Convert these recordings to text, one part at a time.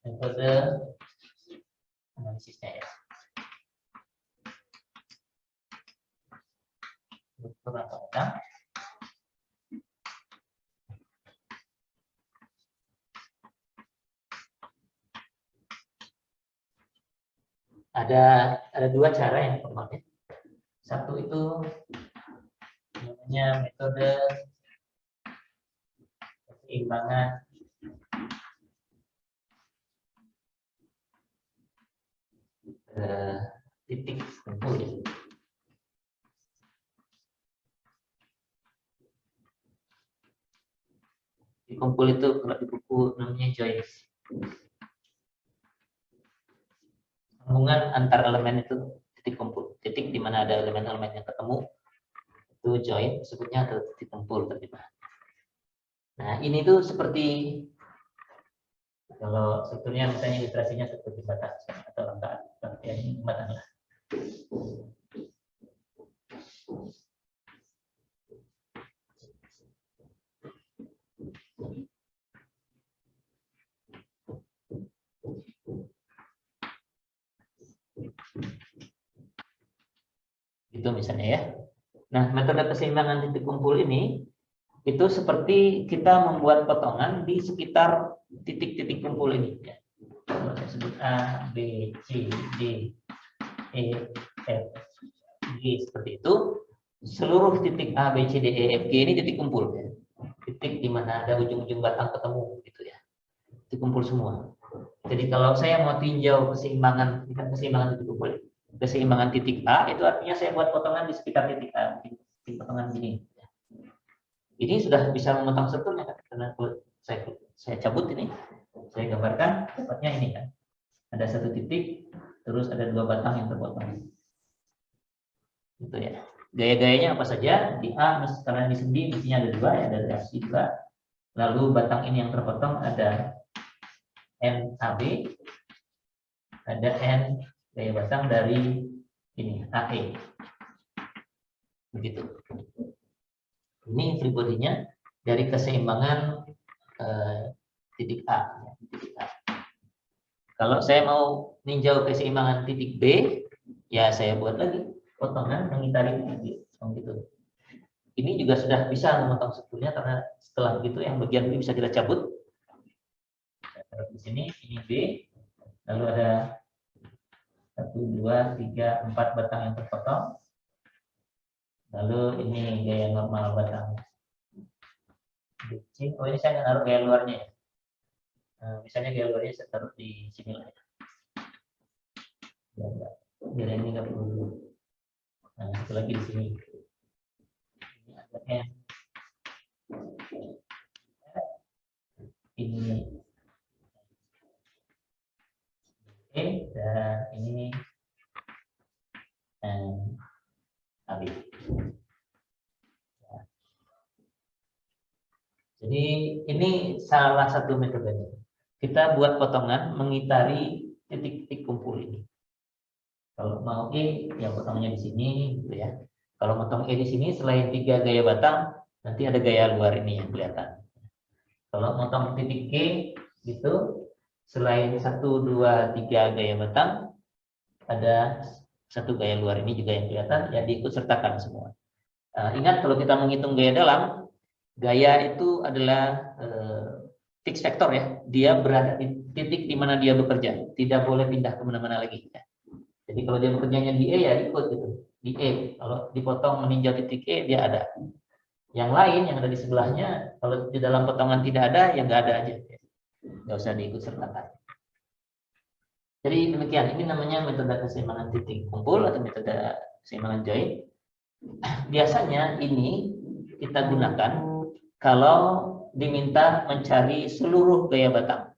metode analisisnya ya. Ada dua cara yang formalnya. Satu itu namanya metode keseimbangan titik kumpul ya. Di kumpul itu kalau di buku namanya joins. Hubungan antar elemen itu titik kumpul. Titik di mana ada elemen-elemen yang ketemu itu join, sebutnya atau titik kumpul terjemahan. Nah, ini tuh seperti kalau sebetulnya misalnya ilustrasinya seperti batas atau rangkaian, ini jembatan lah. Gitu misalnya ya. Nah, metode keseimbangan titik kumpul ini itu seperti kita membuat potongan di sekitar titik-titik kumpul ini. Ya. Saya sebut A, B, C, D, E, F, G seperti itu. Seluruh titik A, B, C, D, E, F, G ini titik kumpul. Ya. Titik di mana ada ujung-ujung batang ketemu, gitu ya. Titik kumpul semua. Jadi kalau saya mau tinjau keseimbangan titik kumpul, keseimbangan titik A itu artinya saya buat potongan di sekitar titik A, di potongan gini. Ini sudah bisa memotong strukturnya kan? Karena saya cabut ini, saya gambarkan dapatnya ini kan. Ada satu titik, terus ada dua batang yang terpotong. Gitu ya. Gaya-gayanya apa saja? Di A, karena di sendi, mestinya ada dua, ya, ada reaksi juga. Lalu batang ini yang terpotong ada NAB, ada N gaya batang dari ini AE. Begitu. Ini free body-nya dari keseimbangan titik A. Kalau saya mau ninjau keseimbangan titik B, ya saya buat lagi potongan mengitari titik B. Gitu. Ini juga sudah bisa memotong strukturnya karena setelah begitu yang bagian B bisa kita cabut. Saya taruh di sini, ini B, lalu ada 1, 2, 3, 4 batang yang terpotong. Lalu ini gaya normal batang. Oh, ini saya naruh gaya luarnya ya. Nah, misalnya gaya luarnya saya taruh di sini lah ya. Biar ini nggak perlu. Nah, satu lagi di sini. Ini ada N. Ini E dan ini AB. Jadi ini salah satu metodenya. Kita buat potongan mengitari titik-titik kumpul ini. Kalau mau E, ya potongnya di sini, gitu ya. Kalau potong E di sini, selain 3 gaya batang, nanti ada gaya luar ini yang kelihatan. Kalau potong titik E, gitu, selain 1, 2, 3 gaya batang, ada 1 gaya luar ini juga yang kelihatan, ya diikut sertakan semua. Ingat kalau kita menghitung gaya dalam, gaya itu adalah fixed vector ya. Dia berada di titik di mana dia bekerja, tidak boleh pindah kemana-mana lagi. Ya. Jadi kalau dia bekerjanya di E ya ikut gitu, di E. Kalau dipotong meninjau titik E dia ada. Yang lain yang ada di sebelahnya, kalau di dalam potongan tidak ada, ya nggak ada aja. Nggak usah diikut sertakan. Jadi demikian, ini namanya metode keseimbangan titik kumpul atau metode keseimbangan join. Biasanya ini kita gunakan kalau diminta mencari seluruh gaya batang.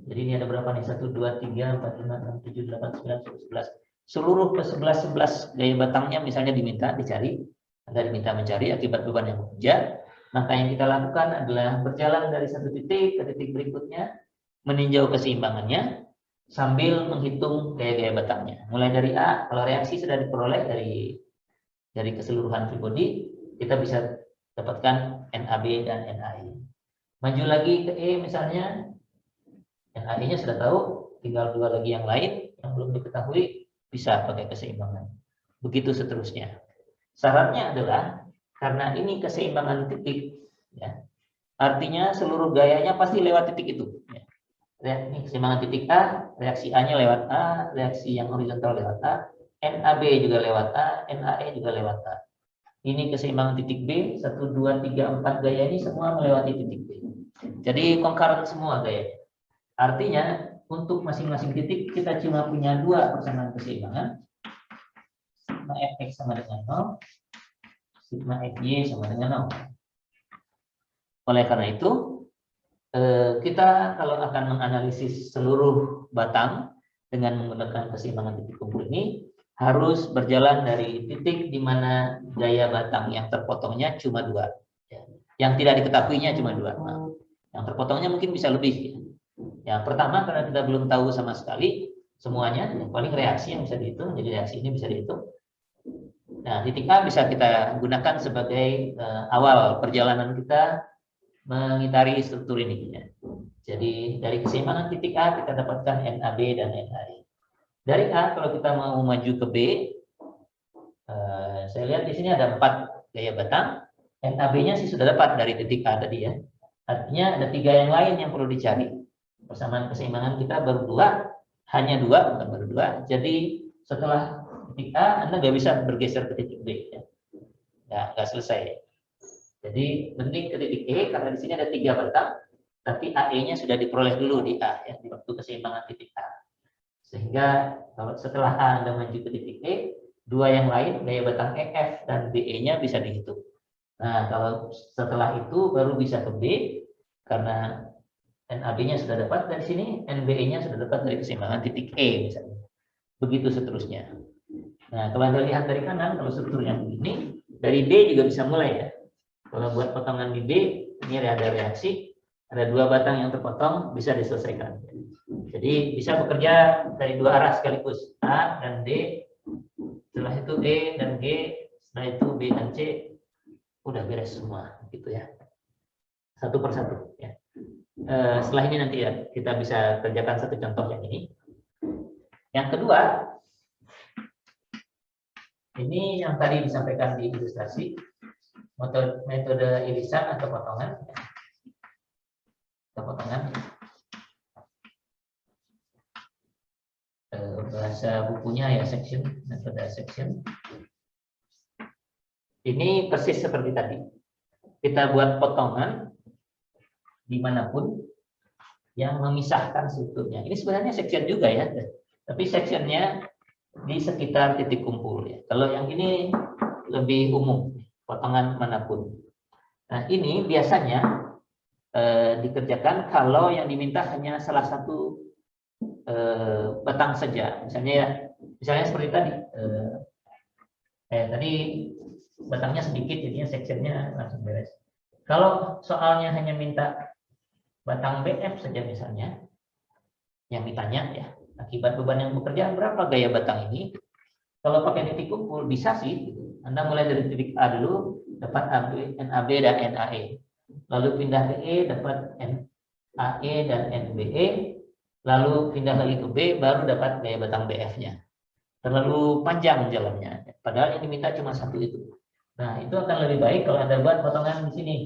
Jadi ini ada berapa nih? 1, 2, 3, 4, 5, 6, 7, 8, 9, 10, 11. Seluruh ke 11 gaya batangnya misalnya diminta dicari. Anda diminta mencari akibat beban yang bekerja. Maka yang kita lakukan adalah berjalan dari satu titik ke titik berikutnya, meninjau keseimbangannya, sambil menghitung gaya-gaya batangnya. Mulai dari A, kalau reaksi sudah diperoleh dari keseluruhan free body, kita bisa dapatkan NAB dan NAE. Maju lagi ke E misalnya, NAE-nya sudah tahu, tinggal dua lagi yang lain yang belum diketahui bisa pakai keseimbangan. Begitu seterusnya. Syaratnya adalah karena ini keseimbangan titik, ya, artinya seluruh gayanya pasti lewat titik itu. Ya. Ini keseimbangan titik A, reaksi A-nya lewat A, reaksi yang horizontal lewat A, NAB juga lewat A, NAE juga lewat A. Ini keseimbangan titik B, 1, 2, 3, 4 gaya ini semua melewati titik B. Jadi concurrent semua gaya. Artinya untuk masing-masing titik kita cuma punya dua persamaan keseimbangan. Sigma Fx sama dengan 0, sigma Fy sama dengan 0. Oleh karena itu, kita kalau akan menganalisis seluruh batang dengan menggunakan keseimbangan titik kumpul ini, harus berjalan dari titik di mana gaya batang yang terpotongnya cuma dua. Yang tidak diketahuinya cuma dua. Nah, yang terpotongnya mungkin bisa lebih. Yang pertama karena kita belum tahu sama sekali semuanya, yang paling reaksi yang bisa dihitung, jadi reaksi ini bisa dihitung. Nah, titik A bisa kita gunakan sebagai awal perjalanan kita mengitari struktur ini. Ya. Jadi dari keseimbangan titik A kita dapatkan NAB dan NAE. Dari A kalau kita mau maju ke B, saya lihat di sini ada 4 gaya batang. NAB-nya sih sudah dapat dari titik A tadi ya. Artinya ada 3 yang lain yang perlu dicari. Persamaan keseimbangan kita baru 2, hanya 2 bukan baru 2. Jadi setelah titik A Anda nggak bisa bergeser ke titik B. Ya. Nggak selesai. Jadi mending ke titik E karena di sini ada 3 batang, tapi AE-nya sudah diperoleh dulu di A ya, di waktu keseimbangan titik A. Sehingga kalau setelah A Anda maju ke titik E, 2 yang lain gaya batang EF dan BE-nya bisa dihitung. Nah, kalau setelah itu baru bisa ke B karena NAB-nya sudah dapat dari sini, NBE-nya sudah dapat dari keseimbangan titik E misalnya. Begitu seterusnya. Nah, kalau Anda lihat dari kanan, kalau strukturnya begini, dari B juga bisa mulai ya. Kalau buat potongan di B, ini ada reaksi, ada 2 batang yang terpotong, bisa diselesaikan. Jadi bisa bekerja dari 2 arah sekaligus, A dan D, setelah itu E dan G, setelah itu B dan C, udah beres semua, gitu ya. Satu persatu ya. Setelah ini nanti ya, kita bisa kerjakan satu contoh yang ini. Yang kedua, ini yang tadi disampaikan di ilustrasi, metode irisan atau potongan. Bahasa bukunya ya section, metode section. Ini persis seperti tadi. Kita buat potongan dimanapun yang memisahkan strukturnya. Ini sebenarnya section juga ya, tapi sectionnya di sekitar titik kumpul ya. Kalau yang ini lebih umum, potongan manapun. Nah ini biasanya dikerjakan kalau yang diminta hanya salah satu batang saja. Misalnya seperti tadi. Tadi batangnya sedikit, jadinya sectionnya langsung beres. Kalau soalnya hanya minta batang BF saja misalnya, yang ditanya ya, akibat beban yang bekerja berapa gaya batang ini? Kalau pakai titik kumpul bisa sih, gitu. Anda mulai dari titik A dulu, dapat NAB dan NAE. Lalu pindah ke E, dapat NAE dan NBE. Lalu pindah lagi ke B, baru dapat gaya batang BF-nya. Terlalu panjang jalannya. Padahal yang diminta cuma satu itu. Nah, itu akan lebih baik kalau Anda buat potongan di sini.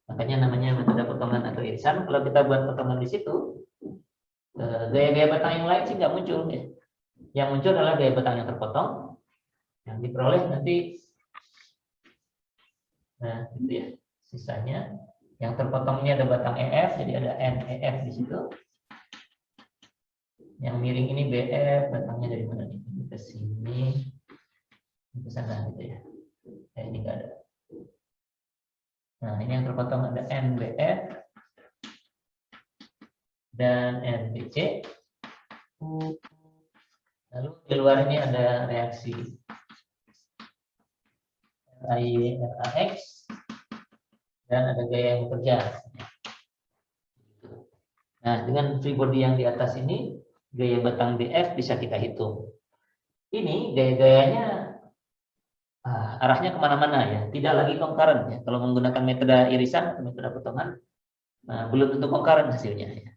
Makanya namanya metode potongan atau irisan. Kalau kita buat potongan di situ, gaya-gaya batang yang lain sih nggak muncul. Ya. Yang muncul adalah gaya batang yang terpotong. Yang diperoleh nanti, nah itu ya. Sisanya, yang terpotong ini ada batang EF, jadi ada NEF di situ. Yang miring ini BF, batangnya dari mana nih? Ini ke sini, ke sana gitu ya. Ini nggak ada. Nah, ini yang terpotong ada NBF dan NBC. Lalu di luar ini ada reaksi RAX dan ada gaya yang bekerja. Nah, dengan free body yang di atas ini, gaya batang BF bisa kita hitung. Ini gaya-gayanya arahnya kemana-mana ya, tidak lagi concurrent ya. Kalau menggunakan metode irisan atau metode potongan, belum tentu concurrent hasilnya ya.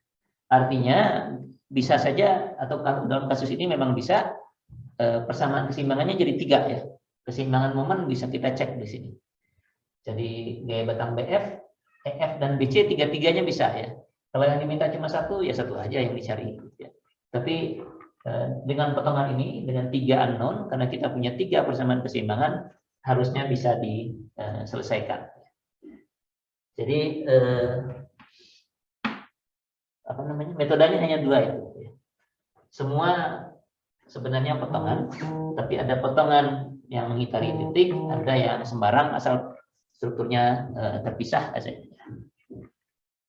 Artinya bisa saja, atau dalam kasus ini memang bisa persamaan keseimbangannya jadi 3 ya. Keseimbangan momen bisa kita cek di sini. Jadi gaya batang BF, EF dan BC tiga-tiganya bisa ya. Kalau yang diminta cuma 1 ya 1 aja yang dicari. Ya. Tapi dengan potongan ini dengan 3 unknown, karena kita punya 3 persamaan keseimbangan, harusnya bisa diselesaikan. Jadi apa namanya, metodenya hanya 2 itu. Semua sebenarnya potongan, tapi ada potongan yang mengitari titik, ada yang sembarang asal strukturnya terpisah aja.